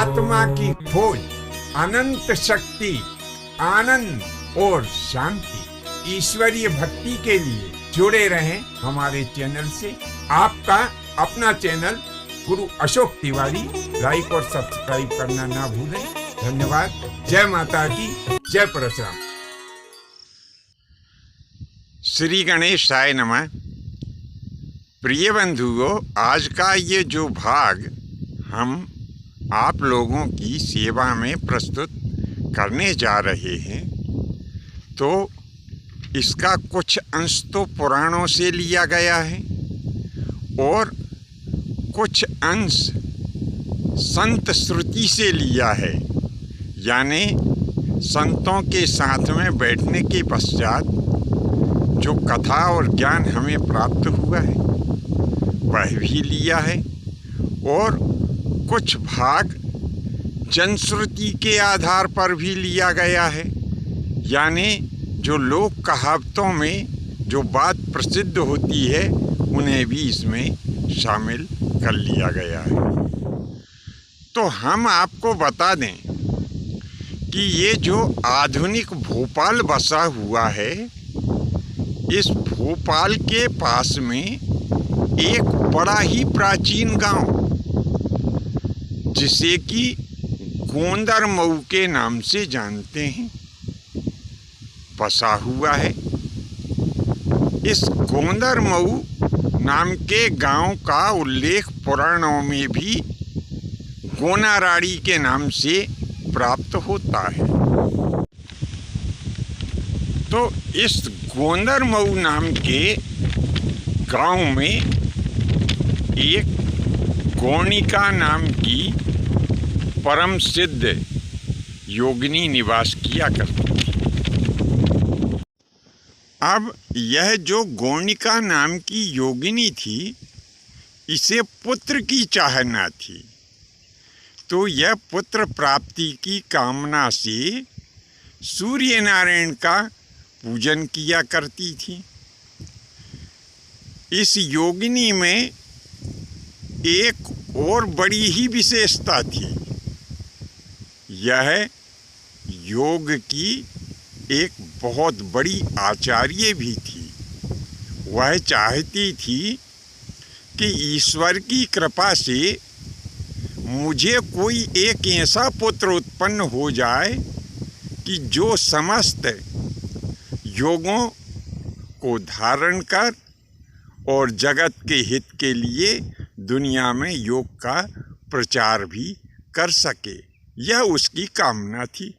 आत्मा की खोज, अनंत शक्ति, आनंद और शांति, ईश्वरीय भक्ति के लिए जुड़े रहें हमारे चैनल से। आपका अपना चैनल गुरु अशोक तिवारी, लाइक और सब्सक्राइब करना ना भूलें। धन्यवाद। जय माता की, जय परशुराम। श्री गणेशाय नमः। प्रिय बंधुओं, आज का ये जो भाग हम आप लोगों की सेवा में प्रस्तुत करने जा रहे हैं, तो इसका कुछ अंश तो पुराणों से लिया गया है और कुछ अंश संत श्रुति से लिया है। यानी संतों के साथ में बैठने के पश्चात जो कथा और ज्ञान हमें प्राप्त हुआ है वह भी लिया है और कुछ भाग जनश्रुति के आधार पर भी लिया गया है। यानी जो लोक कहावतों में जो बात प्रसिद्ध होती है उन्हें भी इसमें शामिल कर लिया गया है। तो हम आपको बता दें कि ये जो आधुनिक भोपाल बसा हुआ है, इस भोपाल के पास में एक बड़ा ही प्राचीन गांव जिसे कि गोंदरमऊ के नाम से जानते हैं, बसा हुआ है। इस गोंदरमऊ नाम के गांव का उल्लेख पुराणों में भी गोनाराड़ी के नाम से प्राप्त होता है। तो इस गोंदरमऊ नाम के गांव में एक गौणिका नाम की परम सिद्ध योगिनी निवास किया करती थी। अब यह जो गौणिका नाम की योगिनी थी, इसे पुत्र की चाहना थी, तो यह पुत्र प्राप्ति की कामना से सूर्य नारायण का पूजन किया करती थी। इस योगिनी में एक और बड़ी ही विशेषता थी। यह योग की एक बहुत बड़ी आचार्य भी थी। वह चाहती थी कि ईश्वर की कृपा से मुझे कोई एक ऐसा पुत्र उत्पन्न हो जाए कि जो समस्त योगों को धारण कर और जगत के हित के लिए दुनिया में योग का प्रचार भी कर सके। यह उसकी कामना थी।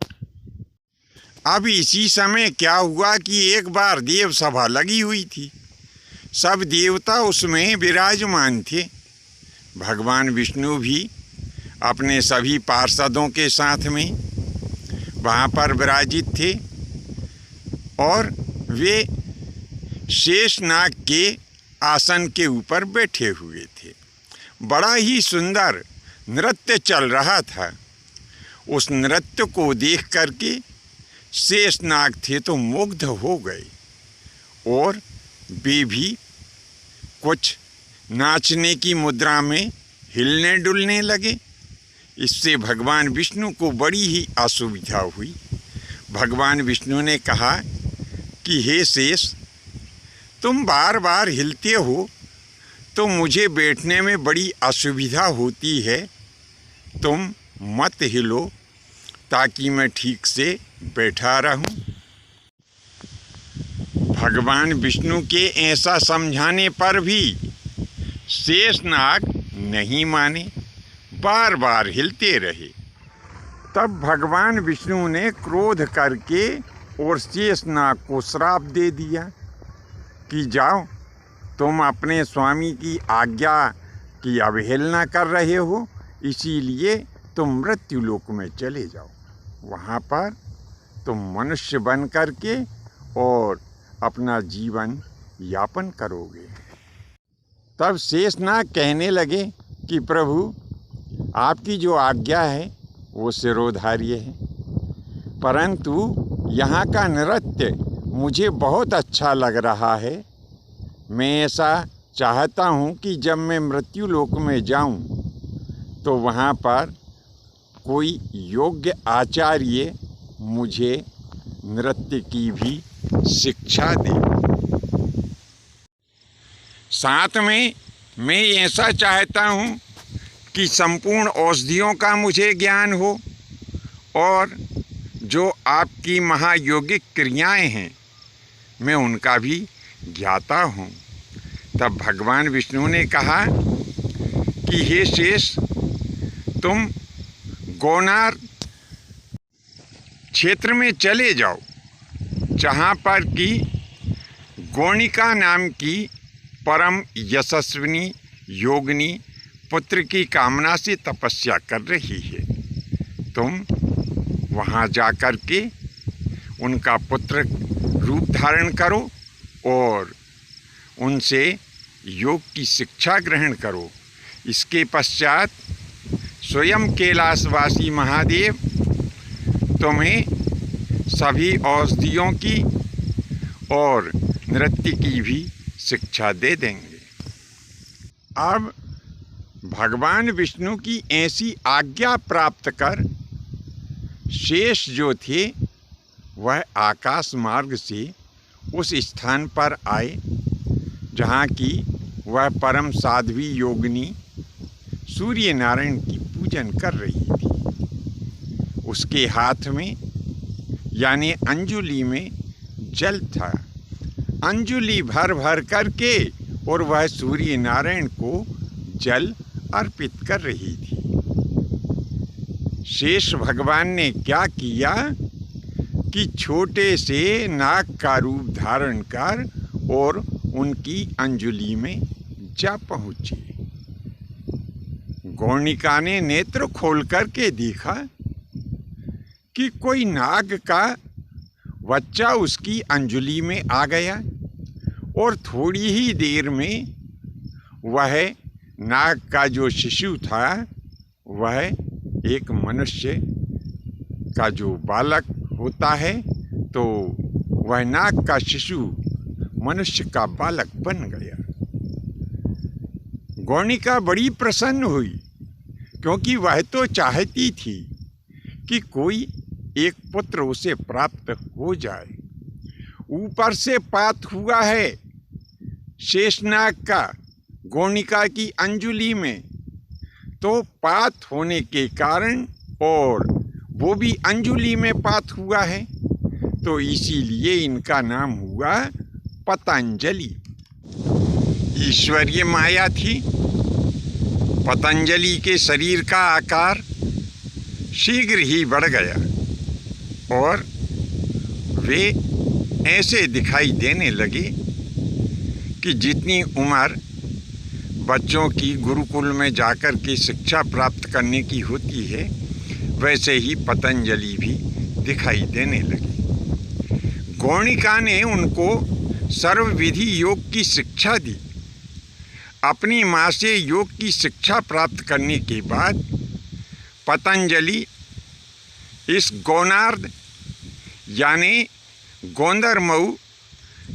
अब इसी समय क्या हुआ कि एक बार देव सभा लगी हुई थी। सब देवता उसमें विराजमान थे। भगवान विष्णु भी अपने सभी पार्षदों के साथ में वहाँ पर विराजित थे और वे शेषनाग के आसन के ऊपर बैठे हुए थे। बड़ा ही सुंदर नृत्य चल रहा था। उस नृत्य को देख करके शेषनाग थे तो मुग्ध हो गए और वे भी कुछ नाचने की मुद्रा में हिलने डुलने लगे। इससे भगवान विष्णु को बड़ी ही असुविधा हुई। भगवान विष्णु ने कहा कि हे शेष, तुम बार बार हिलते हो तो मुझे बैठने में बड़ी असुविधा होती है। तुम मत हिलो ताकि मैं ठीक से बैठा रहूं। भगवान विष्णु के ऐसा समझाने पर भी शेषनाग नहीं माने, बार बार हिलते रहे। तब भगवान विष्णु ने क्रोध करके और शेषनाग को श्राप दे दिया कि जाओ, तुम अपने स्वामी की आज्ञा की अवहेलना कर रहे हो, इसीलिए तुम मृत्युलोक में चले जाओ। वहाँ पर तुम मनुष्य बन करके और अपना जीवन यापन करोगे। तब शेषनाग कहने लगे कि प्रभु, आपकी जो आज्ञा है वो सिरोधार्य है, परंतु यहाँ का नृत्य मुझे बहुत अच्छा लग रहा है। मैं ऐसा चाहता हूँ कि जब मैं मृत्युलोक में जाऊँ तो वहाँ पर कोई योग्य आचार्य मुझे नृत्य की भी शिक्षा दे। साथ में मैं ऐसा चाहता हूँ कि संपूर्ण औषधियों का मुझे ज्ञान हो और जो आपकी महायोगिक क्रियाएं हैं मैं उनका भी ज्ञाता हूँ। तब भगवान विष्णु ने कहा कि हे शेष, तुम गौनार क्षेत्र में चले जाओ, जहाँ पर कि गौणिका नाम की परम यशस्विनी योगिनी पुत्र की कामना से तपस्या कर रही है। तुम वहाँ जाकर के उनका पुत्र रूप धारण करो और उनसे योग की शिक्षा ग्रहण करो। इसके पश्चात स्वयं कैलाशवासी महादेव तुम्हें सभी औषधियों की और नृत्य की भी शिक्षा दे देंगे। अब भगवान विष्णु की ऐसी आज्ञा प्राप्त कर शेष जो थे वह आकाश मार्ग से उस स्थान पर आए जहाँ की वह परम साध्वी योगिनी सूर्य नारायण की पूजन कर रही थी। उसके हाथ में यानी अंजुलि में जल था। अंजुलि भर भर करके और वह सूर्य नारायण को जल अर्पित कर रही थी। शेष भगवान ने क्या किया कि छोटे से नाग का रूप धारण कर और उनकी अंजुलि में जा पहुँचे। गौणिका ने नेत्र खोल करके देखा कि कोई नाग का बच्चा उसकी अंजुलि में आ गया और थोड़ी ही देर में वह नाग का जो शिशु था वह एक मनुष्य का जो बालक होता है तो वह नाग का शिशु मनुष्य का बालक बन गया। गौणिका बड़ी प्रसन्न हुई क्योंकि वह तो चाहती थी कि कोई एक पुत्र उसे प्राप्त हो जाए। ऊपर से पात हुआ है शेषनाग का गौणिका की अंजुलि में, तो पात होने के कारण और वो भी अंजुलि में पात हुआ है तो इसीलिए इनका नाम हुआ पतंजलि। ईश्वरीय माया थी। पतंजलि के शरीर का आकार शीघ्र ही बढ़ गया और वे ऐसे दिखाई देने लगे कि जितनी उम्र बच्चों की गुरुकुल में जाकर के शिक्षा प्राप्त करने की होती है वैसे ही पतंजलि भी दिखाई देने लगे। गौणिका ने उनको सर्वविधि योग की शिक्षा दी। अपनी माँ से योग की शिक्षा प्राप्त करने के बाद पतंजलि इस गौनार्द यानी गोंदरमऊ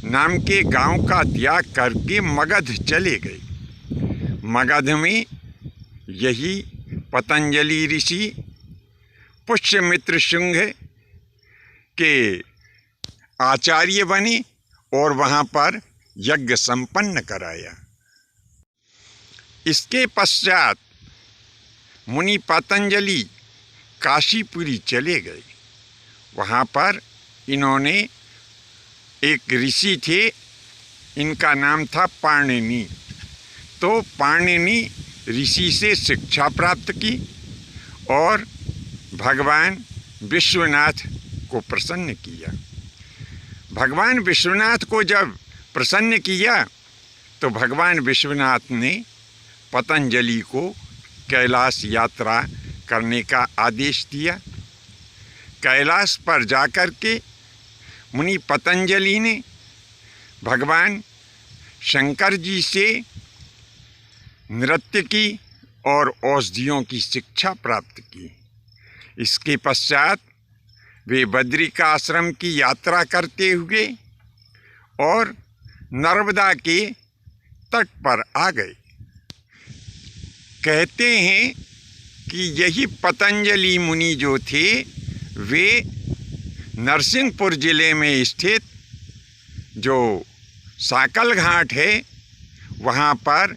नाम के गांव का त्याग करके मगध चले गए। मगध में यही पतंजलि ऋषि पुष्यमित्र शुंग के आचार्य बने और वहाँ पर यज्ञ संपन्न कराया। इसके पश्चात मुनि पतंजलि काशीपुरी चले गए। वहाँ पर इन्होंने एक ऋषि थे, इनका नाम था पाणिनि। तो पाणिनि ऋषि से शिक्षा प्राप्त की और भगवान विश्वनाथ को प्रसन्न किया। भगवान विश्वनाथ को जब प्रसन्न किया तो भगवान विश्वनाथ ने पतंजलि को कैलाश यात्रा करने का आदेश दिया। कैलाश पर जाकर के मुनि पतंजलि ने भगवान शंकर जी से नृत्य की और औषधियों की शिक्षा प्राप्त की। इसके पश्चात वे बद्रिका आश्रम की यात्रा करते हुए और नर्मदा के तट पर आ गए। कहते हैं कि यही पतंजलि मुनि जो थे वे नरसिंहपुर जिले में स्थित जो साकल घाट है वहाँ पर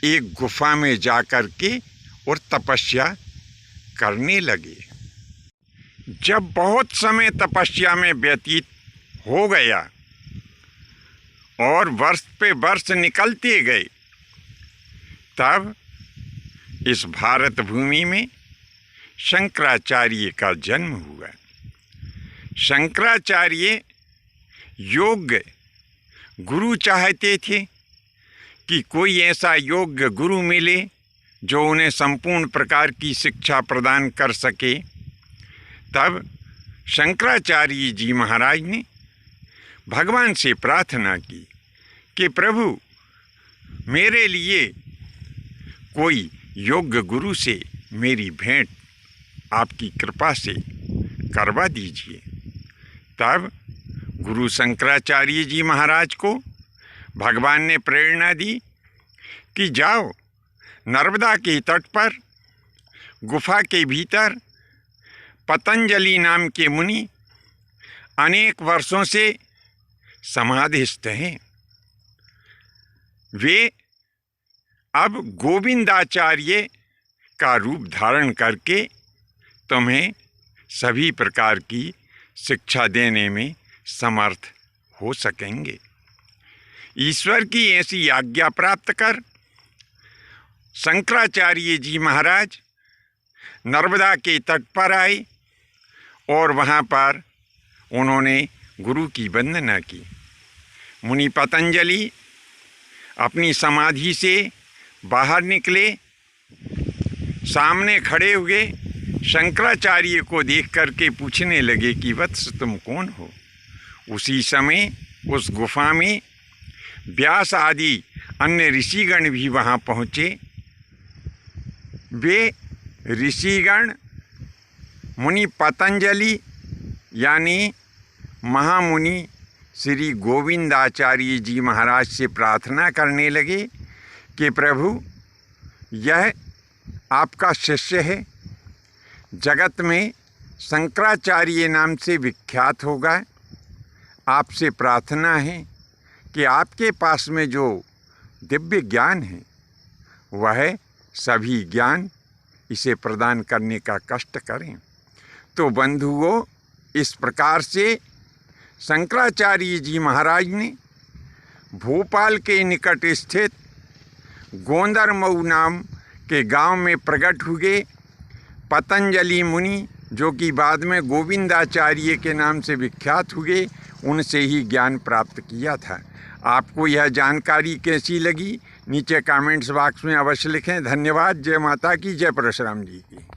एक गुफा में जाकर के और तपस्या करने लगे। जब बहुत समय तपस्या में व्यतीत हो गया और वर्ष पे वर्ष निकलते गए, तब इस भारत भूमि में शंकराचार्य का जन्म हुआ। शंकराचार्य योग्य गुरु चाहते थे कि कोई ऐसा योग्य गुरु मिले जो उन्हें संपूर्ण प्रकार की शिक्षा प्रदान कर सके। तब शंकराचार्य जी महाराज ने भगवान से प्रार्थना की कि प्रभु मेरे लिए कोई योग्य गुरु से मेरी भेंट आपकी कृपा से करवा दीजिए। तब गुरु शंकराचार्य जी महाराज को भगवान ने प्रेरणा दी कि जाओ नर्मदा के तट पर गुफा के भीतर पतंजलि नाम के मुनि अनेक वर्षों से समाधिस्थ हैं। वे अब गोविंदाचार्य का रूप धारण करके तुम्हें सभी प्रकार की शिक्षा देने में समर्थ हो सकेंगे। ईश्वर की ऐसी आज्ञा प्राप्त कर शंकराचार्य जी महाराज नर्मदा के तट पर आए और वहाँ पर उन्होंने गुरु की वंदना की। मुनि पतंजलि अपनी समाधि से बाहर निकले, सामने खड़े हुए शंकराचार्य को देख करके पूछने लगे कि वत्स तुम कौन हो। उसी समय उस गुफा में व्यास आदि अन्य ऋषिगण भी वहाँ पहुँचे। वे ऋषिगण मुनि पतंजलि यानी महामुनि श्री गोविंदाचार्य जी महाराज से प्रार्थना करने लगे कि प्रभु यह आपका शिष्य है, जगत में शंकराचार्य नाम से विख्यात होगा। आपसे प्रार्थना है कि आपके पास में जो दिव्य ज्ञान है वह सभी ज्ञान इसे प्रदान करने का कष्ट करें। तो बंधुओं, इस प्रकार से शंकराचार्य जी महाराज ने भोपाल के निकट स्थित गोंदरमऊ नाम के गांव में प्रकट हुए पतंजलि मुनि, जो कि बाद में गोविंदाचार्य के नाम से विख्यात हुए, उनसे ही ज्ञान प्राप्त किया था। आपको यह जानकारी कैसी लगी नीचे कमेंट्स बॉक्स में अवश्य लिखें। धन्यवाद। जय माता की, जय परशुराम जी की।